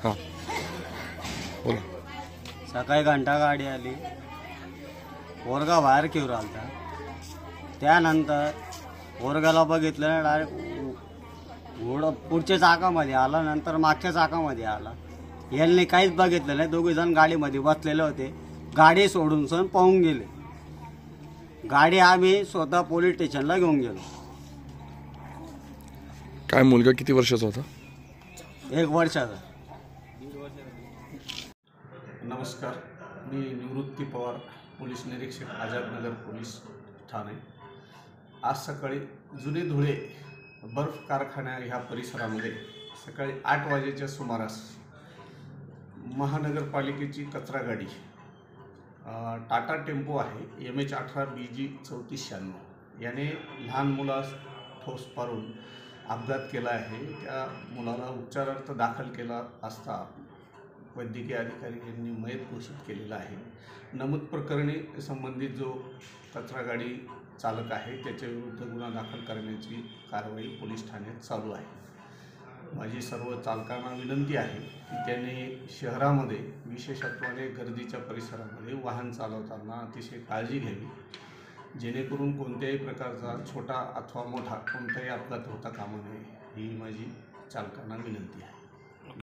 हां बोला. सकाळी घंटा गाडी आली, पोरगा बाहेर घेऊन आलता. त्यानंतर पोरगाला बघितलं, डायरेक्ट घोडं पुढच्या चाकामध्ये आला, नंतर मागच्या चाकामध्ये आला. यांनी काहीच बघितलं नाही. दोघे जण गाडीमध्ये बसलेले होते. गाडी सोडून सण पळून गेले. गाडी आम्ही स्वतः पोलीस स्टेशनला घेऊन गेलो. काय मुलगा किती वर्षाचा होता? 1 वर्षाचा. नमस्कार, मी निवृत्ती पवार, पोलीस निरीक्षक, आझादनगर पोलीस ठाणे. आज सकाळी जुने धुळे बर्फ कारखान्या ह्या परिसरामध्ये सकाळी 8 वाजेच्या सुमारास महानगरपालिकेची कचरा गाडी टाटा टेम्पो आहे MH18 BG 3496 याने लहान मुलास ठोस मारून अपघात केला आहे. त्या मुलाला उपचारार्थ दाखल केला असता वैद्यकीय अधिकारी यांनी मयत घोषित केलेला आहे. नमूद प्रकरणी संबंधित जो कचरा गाडी चालक आहे त्याच्या विरुद्ध गुन्हा दाखल करण्याची कारवाई पोलीस ठाण्यात चालू आहे. माझी सर्व चालकांना विनंती आहे की त्यांनी शहरामध्ये विशेषत्वाने गर्दीच्या परिसरामध्ये वाहन चालवताना अतिशय काळजी घ्यावी, जेणेकरून कोणत्याही प्रकारचा छोटा अथवा मोठा कोणताही अपघात होता कामा नये, ही माझी चालकांना विनंती आहे.